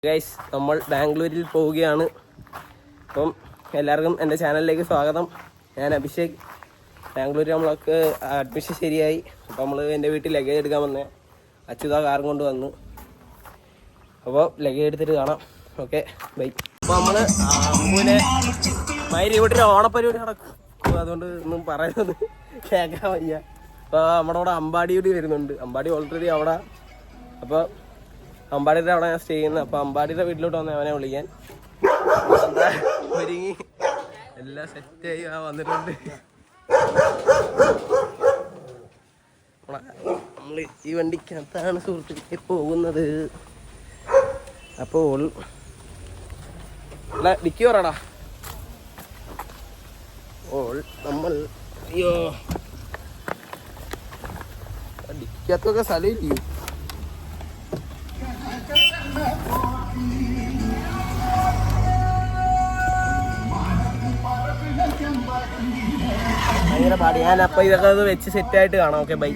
Guys, നമ്മൾ ബാംഗ്ലൂരിൽ പോവുകയാണ്. അപ്പം എല്ലാവർക്കും എൻ്റെ ചാനലിലേക്ക് സ്വാഗതം. ഞാൻ അഭിഷേക്. ബാംഗ്ലൂരിൽ നമ്മൾക്ക് അഡ്മിഷൻ ശരിയായി. അപ്പോൾ നമ്മൾ എൻ്റെ വീട്ടിൽ ലഗേജ് എടുക്കാൻ വന്നേ. അച്യുത കാറും കൊണ്ട് വന്നു. അപ്പോൾ ലഗേജ് എടുത്തിട്ട് കാണാം. Okay, bye. അപ്പോൾ നമ്മൾ അമ്മൂനെ മൈരി വീട്ടിൽ ഓണപ്പരിപാടി നടക്കും. അതുകൊണ്ട് ഒന്നും പറയുന്നത് കേൾക്കാൻ വയ്യ. അപ്പോൾ നമ്മുടെ അവിടെ അമ്പാടി കൂടി വരുന്നുണ്ട്. അമ്പാടി ഓൾറെഡി അവിടെ. അപ്പോൾ അമ്പാടിയുടെ അവിടെ ഞാൻ സ്റ്റേ ചെയ്യുന്നത്. അപ്പോൾ അമ്പാടിയുടെ വീട്ടിലോട്ട് വന്ന് അവനെ വിളിക്കാൻ. എന്താ ഒരുങ്ങി എല്ലാം സെറ്റായി വന്നിട്ടുണ്ട്. നമ്മൾ ഈ വണ്ടിക്കകത്താണ് സുഹൃത്തുക്കളെ പോകുന്നത്. അപ്പോൾ ഡിക്കി പറടാ. ഓൾ നമ്മൾ അയ്യോ ഡിക്കകത്തൊക്കെ സ്ഥലമില്ലയോ. ഭയങ്കര പാടി. ഞാൻ അപ്പം ഇതൊക്കെ വെച്ച് സെറ്റായിട്ട് കാണാം. Okay, bye.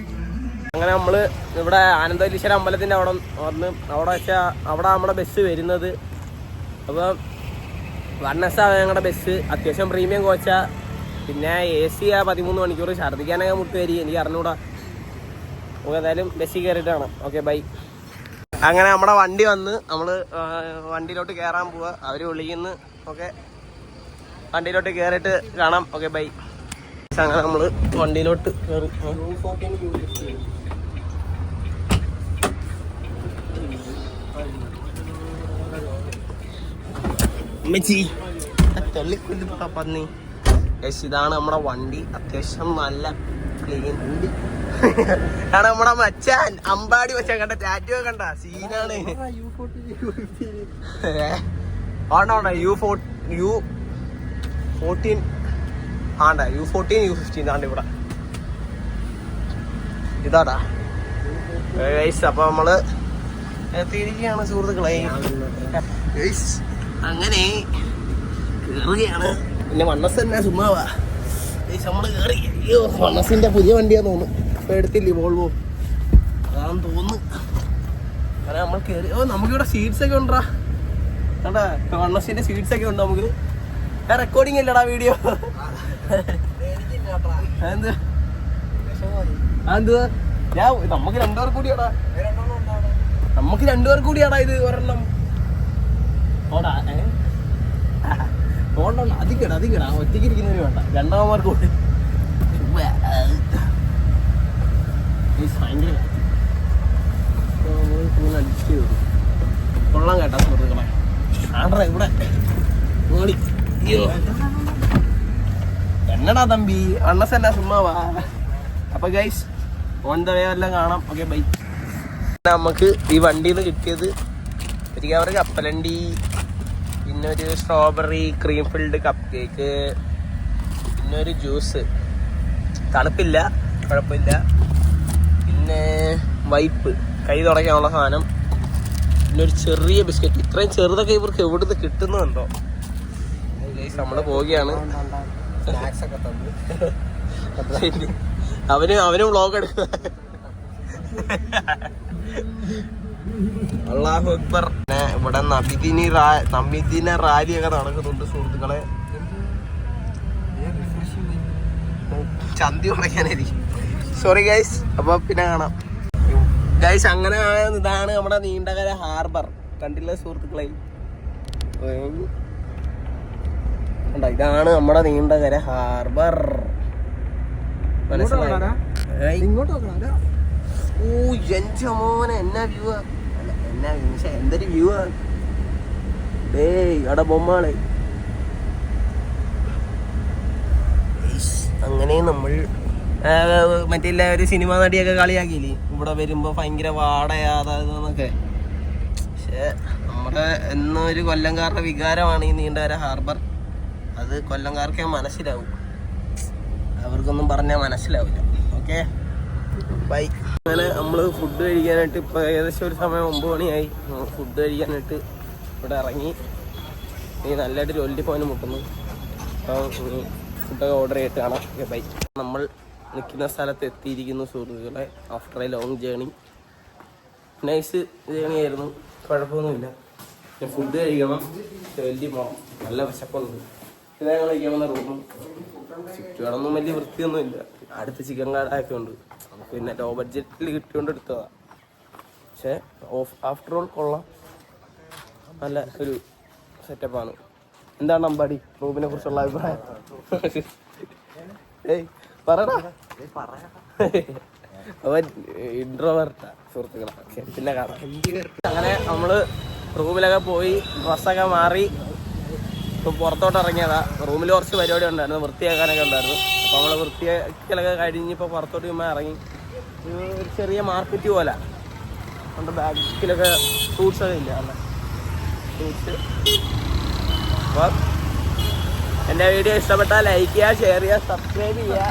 അങ്ങനെ നമ്മൾ ഇവിടെ ആനന്ദവല്ലീശ്വര അമ്പലത്തിൻ്റെ അവിടെ വന്ന് അവിടെ നമ്മുടെ ബസ് വരുന്നത്. അപ്പോൾ 1S ഞങ്ങളുടെ ബസ്. അത്യാവശ്യം പ്രീമിയം കോച്ചാ. പിന്നെ AC 13 മണിക്കൂർ. ഛർദ്ദിക്കാനൊക്കെ മുട്ട് വരി. എനിക്ക് അറിഞ്ഞൂടാ. നമുക്ക് ഏതായാലും ബസ്സിൽ കയറിയിട്ടാണ്. Okay, bye. അങ്ങനെ നമ്മുടെ വണ്ടി വന്ന് നമ്മൾ വണ്ടിയിലോട്ട് കയറാൻ പോവുക. അവർ വിളിക്കുന്നു. ഓക്കെ, വണ്ടിയിലോട്ട് കയറിയിട്ട് കാണാം. Okay, bye. അങ്ങനെ നമ്മൾ വണ്ടിയിലോട്ട് കയറി. പന്നി. ഇതാണ് നമ്മുടെ വണ്ടി. അത്യാവശ്യം നല്ല ക്ലീൻ വണ്ടി ആണ്. നമ്മുടെ മച്ചാൻ അമ്പാടി മച്ചാൻ കണ്ട ടാറ്റു കണ്ട സീനാണ്. ആണ്ടാ U14 ആണ്ടാ U14 U15 ആണ്ട് ഇവിടെ ഇതാടാ. അപ്പൊ നമ്മള് എത്തിയിരിക്കുകയാണ് സുഹൃത്തുക്കളെ. അങ്ങനെ കേറുകയാണ്. പിന്നെ 1S തന്നെ ചുമ്മാവാ. നമ്മള് കേറി. അയ്യോ, 1Sന്റെ പുതിയ വണ്ടിയാന്ന് തോന്നുന്നു. ഇപ്പൊ എടുത്തില്ലേ, വോൾവോ അതാണെന്ന് തോന്നുന്നു. അങ്ങനെ നമ്മൾ കേറി. നമുക്കിവിടെ സീറ്റ്സ് ഒക്കെ ഉണ്ടാ കണ്ടാ. 1Sന്റെ സീറ്റ്സ് ഒക്കെ ഉണ്ട് നമുക്ക്. റെക്കോർഡിങ് അല്ലടാ, വീഡിയോ. നമുക്ക് 2 പേർ കൂടിയാടാ. നമുക്ക് 2 പേർ കൂടിയാടാ ഇത് ഒരെണ്ണം. ഓടാ ഓണ്ട അധികടാ ഒറ്റയ്ക്ക് ഇരിക്കുന്നതിന് വേണ്ട. 2 കൂടി അഡ്ജസ്റ്റ് ചെയ്തു കൊള്ളാം കേട്ടാ സുഹൃത്തുക്കളെ. ആണ്ട്രാ ഇവിടെ ഓടി. എന്നടാ തമ്പി, 1S എന്നാ ചുമ്മാവാ. അപ്പൊ ഗൈസ്, ഓൺ ദ വേ എല്ലാം കാണാം. Okay, bye. നമുക്ക് ഈ വണ്ടിയിൽ നിന്ന് കിട്ടിയത് ഒരു കവർ കപ്പലണ്ടി, പിന്നെ ഒരു strawberry cream filled cup cake, പിന്നെ ഒരു ജ്യൂസ്. തണുപ്പില്ല, കുഴപ്പമില്ല. പിന്നെ വൈപ്പ്, കൈ തുടയ്ക്കാനുള്ള സാധനം, പിന്നെ ഒരു ചെറിയ ബിസ്ക്കറ്റ്. ഇത്രയും ചെറുതൊക്കെ ഇവർക്ക് എവിടുന്ന് കിട്ടുന്നുണ്ടോ. നമ്മള് പോവുകയാണ്. അവന് വ്ളോഗ് എടുക്കുക. അല്ലാഹു അക്ബർ. ഇവിടെ നബിദിന റാലിയൊക്കെ നടക്കുന്നുണ്ട് സുഹൃത്തുക്കളെ. ചന്തി ഉടക്കാനായിരിക്കും. Sorry guys. അപ്പൊ പിന്നെ കാണാം ഗൈസ്. അങ്ങനെ ഇതാണ് നമ്മുടെ നീണ്ടകര ഹാർബർ. കണ്ടില്ല സുഹൃത്തുക്കളെ, ഇതാണ് നമ്മുടെ നീണ്ടകര ഹാർബർ. മനസ്സിലായി? മോനെ എന്നാ വ്യൂ ആ. എന്തൊരു വ്യൂ ആ. അവിടെ ബൊമ്മാള്. അങ്ങനെ നമ്മൾ മറ്റേ ഒരു സിനിമ നടിയൊക്കെ കളിയാക്കിയില്ലേ ഇവിടെ വരുമ്പോ ഭയങ്കര വാടയാതെന്നൊക്കെ. പക്ഷെ നമ്മുടെ എന്നൊരു കൊല്ലംകാരുടെ വികാരമാണ് ഈ നീണ്ടകര ഹാർബർ. അത് കൊല്ലംകാർക്കേ മനസ്സിലാവും, അവർക്കൊന്നും പറഞ്ഞാൽ മനസ്സിലാവില്ല. Okay, bye. അങ്ങനെ നമ്മൾ ഫുഡ് കഴിക്കാനായിട്ട് ഇപ്പോൾ ഏകദേശം ഒരു സമയം 9 മണിയായി. ഫുഡ് കഴിക്കാനായിട്ട് ഇവിടെ ഇറങ്ങി. ഈ നല്ലതായിട്ട് ലൊല്ലിപ്പോന് മുട്ടുന്നു. അപ്പോൾ ഫുഡൊക്കെ ഓർഡർ ചെയ്തിട്ട് കാണാം. Okay, bye. നമ്മൾ നിൽക്കുന്ന സ്ഥലത്ത് എത്തിയിരിക്കുന്നു സുഹൃത്തുക്കളെ. After a long journey. Nice journey ആയിരുന്നു, കുഴപ്പമൊന്നുമില്ല. ഫുഡ് കഴിക്കണം. വലിയ പോകണം, നല്ല വിശപ്പുണ്ട്. ഇത് ഞങ്ങൾ കഴിക്കാൻ വന്ന റൂമും ചുറ്റുപാടൊന്നും വലിയ വൃത്തിയൊന്നും ഇല്ല. അടുത്ത് ചിക്കൻ കടയൊക്കെ ഉണ്ട്. പിന്നെ ലോ ബഡ്ജറ്റിൽ കിട്ടിയോണ്ട് എടുത്തതാണ്. പക്ഷേ ആഫ്റ്റർ ഓൾ കൊള്ളാം, നല്ല ഒരു സെറ്റപ്പാണ്. എന്താണ് അമ്പാടി റൂമിനെ കുറിച്ചുള്ള അഭിപ്രായം? ഏയ് പറയടാ. അവൻ ഇൻട്രോവേർട്ടാ സുഹൃത്തുക്കളെ. പിന്നെ കാണാം. അങ്ങനെ നമ്മള് റൂമിലൊക്കെ പോയി ഡ്രസ്സൊക്കെ മാറി ഇപ്പം പുറത്തോട്ട് ഇറങ്ങിയതാ. റൂമിൽ കുറച്ച് പരിപാടി ഉണ്ടായിരുന്നു, വൃത്തിയാക്കാനൊക്കെ ഉണ്ടായിരുന്നു. അപ്പോൾ നമ്മൾ വൃത്തിയാക്കലൊക്കെ കഴിഞ്ഞ് ഇപ്പോൾ പുറത്തോട്ട് ചുമ്മാ ഇറങ്ങി. ഒരു ചെറിയ മാർക്കറ്റ് പോലെ നമ്മുടെ ബാഗിലൊക്കെ ഫ്രൂട്ട്സൊക്കെ ഇല്ല, അല്ല ഫ്രൂട്ട്സ്. അപ്പോൾ എൻ്റെ വീഡിയോ ഇഷ്ടപ്പെട്ടാൽ ലൈക്ക് ചെയ്യുക, ഷെയർ ചെയ്യുക, സബ്സ്ക്രൈബ് ചെയ്യുക.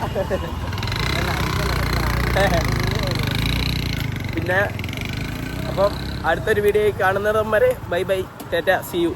പിന്നെ അപ്പം അടുത്തൊരു വീഡിയോ കാണുന്നതും വരെ bye bye, tata, see U.